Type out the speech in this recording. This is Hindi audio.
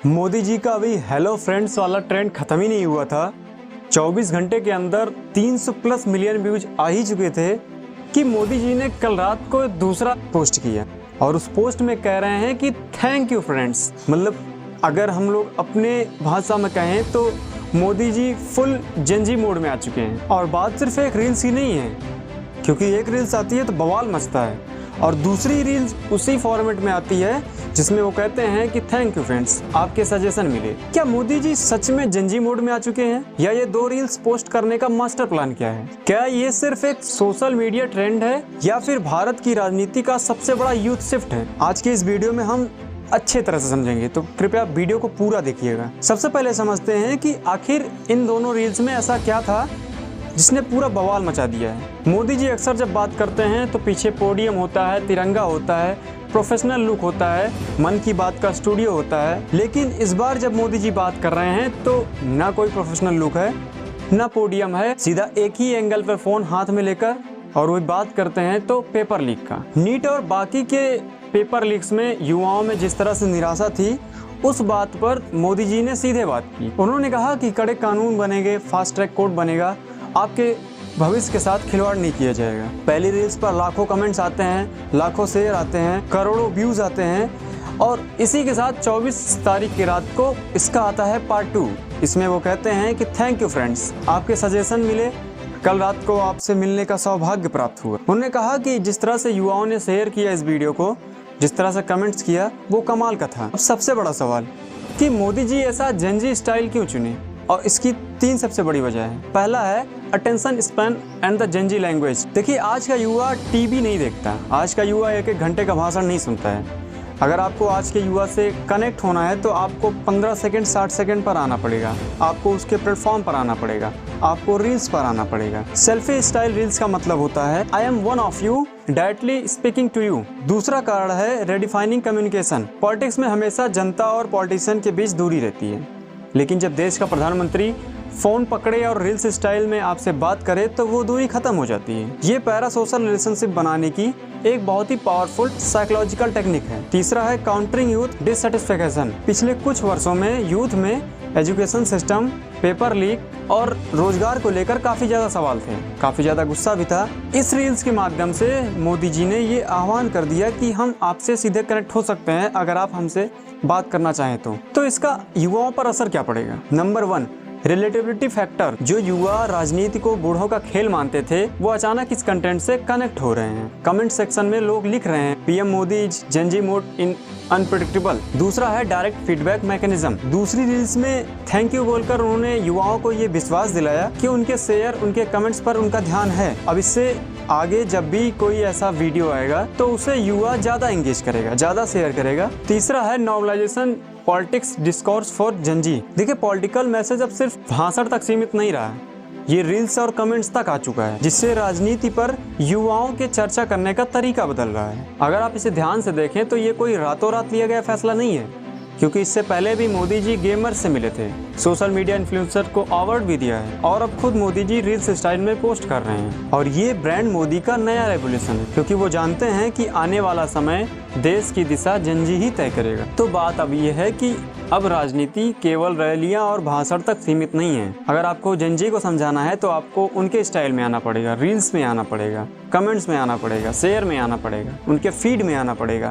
मोदी जी का अभी हेलो फ्रेंड्स वाला ट्रेंड खत्म ही नहीं हुआ था। 24 घंटे के अंदर 300 प्लस मिलियन व्यूज आ ही चुके थे कि मोदी जी ने कल रात को दूसरा पोस्ट किया और उस पोस्ट में कह रहे हैं कि थैंक यू फ्रेंड्स। मतलब अगर हम लोग अपने भाषा में कहें तो Modi ji full Gen Z mode में आ चुके हैं। और बात सिर्फ एक रील्स ही नहीं है, क्योंकि एक रील्स आती है तो बवाल मचता है और दूसरी रील्स उसी फॉर्मेट में आती है जिसमें वो कहते हैं कि थैंक यू फ्रेंड्स, आपके सजेशन मिले। क्या मोदी जी सच में जेनजी मोड में आ चुके हैं या ये दो रील्स पोस्ट करने का मास्टर प्लान क्या है? क्या ये सिर्फ एक सोशल मीडिया ट्रेंड है या फिर भारत की राजनीति का सबसे बड़ा यूथ शिफ्ट है? आज के इस वीडियो में हम अच्छे तरह से समझेंगे, तो कृपया वीडियो को पूरा देखिएगा। सबसे पहले समझते हैं कि आखिर इन दोनों रील्स में ऐसा क्या था जिसने पूरा बवाल मचा दिया है। मोदी जी अक्सर जब बात करते हैं तो पीछे पोडियम होता है, तिरंगा होता है, प्रोफेशनल लुक होता है, मन की बात का स्टूडियो होता है। लेकिन इस बार जब मोदी जी बात कर रहे हैं तो ना कोई प्रोफेशनल लुक है, ना पोडियम है, सीधा एक ही एंगल पर फोन हाथ में लेकर और वो बात करते हैं तो पेपर लीक का। नीट और बाकी के पेपर लीक्स में युवाओं में जिस तरह से निराशा थी, उस बात पर मोदी जी ने सीधे बात की। उन्होंने कहा कि कड़े कानून बनेंगे, फास्ट ट्रैक कोर्ट बनेगा, आपके भविष्य के साथ खिलवाड़ नहीं किया जाएगा। पहली रील्स पर लाखों कमेंट्स आते हैं, लाखों शेयर आते हैं, करोड़ों व्यूज आते हैं और इसी के साथ 24 तारीख की रात को इसका आता है पार्ट 2। इसमें वो कहते हैं कि थैंक यू फ्रेंड्स, आपके सजेशन मिले, कल रात को आपसे मिलने का सौभाग्य प्राप्त हुआ। उन्होंने कहा कि जिस तरह से युवाओं ने शेयर किया इस वीडियो को, जिस तरह से कमेंट्स किया, वो कमाल का था। अब सबसे बड़ा सवाल कि मोदी जी ऐसा जेनजी स्टाइल क्यों चुने, और इसकी 3 सबसे बड़ी वजह है। पहला है attention span and the Gen Z language. देखिए, आज का युवा टीवी नहीं देखता, आज का युवा 1-1 घंटे का भाषण नहीं सुनता है। अगर आपको आज के युवा से कनेक्ट होना है तो आपको 15 सेकंड 60 सेकंड पर आना पड़ेगा, आपको उसके प्लेटफॉर्म पर आना पड़ेगा, आपको रील्स पर आना पड़ेगा। सेल्फी स्टाइल रील्स का मतलब होता है I am one of you directly speaking to you. दूसरा कारण है रेडिफाइनिंग कम्युनिकेशन। पॉलिटिक्स में हमेशा जनता और पॉलिटिशियन के बीच दूरी रहती है, लेकिन जब देश का प्रधानमंत्री फोन पकड़े और रील्स स्टाइल में आपसे बात करे तो वो दूरी खत्म हो जाती है। ये पैरा सोशल रिलेशनशिप बनाने की एक बहुत ही पावरफुल साइकोलॉजिकल टेक्निक है। तीसरा है काउंटरिंग यूथ डिससेटिस्फैक्शन। पिछले कुछ वर्षों में यूथ में एजुकेशन सिस्टम, पेपर लीक और रोजगार को लेकर काफी ज्यादा सवाल थे, काफी ज्यादा गुस्सा भी था। इस रील्स के माध्यम से मोदी जी ने ये आह्वान कर दिया कि हम आपसे सीधे कनेक्ट हो सकते हैं अगर आप हमसे बात करना चाहें तो इसका युवाओं पर असर क्या पड़ेगा? Number 1, relativity factor. जो युवा राजनीति को बूढ़ों का खेल मानते थे, वो अचानक इस कंटेंट से कनेक्ट हो रहे हैं। कमेंट सेक्शन में लोग लिख रहे हैं PM Modi Gen Z mode in unpredictable. दूसरा है डायरेक्ट फीडबैक मैकेनिज्म। दूसरी रील्स में थैंक यू बोलकर उन्होंने युवाओं को ये विश्वास दिलाया कि उनके शेयर, उनके कमेंट्स पर उनका ध्यान है। अब इससे आगे जब भी कोई ऐसा वीडियो आएगा तो उसे युवा ज्यादा एंगेज करेगा, ज्यादा शेयर करेगा। तीसरा है normalisation politics discourse for Gen Z. देखिए, पॉलिटिकल मैसेज अब सिर्फ भाषण तक सीमित नहीं रहा, ये रील्स और कमेंट्स तक आ चुका है, जिससे राजनीति पर युवाओं के चर्चा करने का तरीका बदल रहा है। अगर आप इसे ध्यान से देखें तो ये कोई रातों रात लिया गया फैसला नहीं है, क्योंकि इससे पहले भी मोदी जी गेमर्स से मिले थे, सोशल मीडिया इन्फ्लुएंसर को अवार्ड भी दिया है और अब खुद मोदी जी रील्स स्टाइल में पोस्ट कर रहे हैं। और ये ब्रांड मोदी का नया रेवोल्यूशन है, क्योंकि वो जानते हैं कि आने वाला समय देश की दिशा जेनजी ही तय करेगा। तो बात अब ये है कि अब राजनीति केवल रैलियां और भाषण तक सीमित नहीं है। अगर आपको जेनजी को समझाना है तो आपको उनके स्टाइल में आना पड़ेगा, रील्स में आना पड़ेगा, कमेंट्स में आना पड़ेगा, शेयर में आना पड़ेगा, उनके फीड में आना पड़ेगा।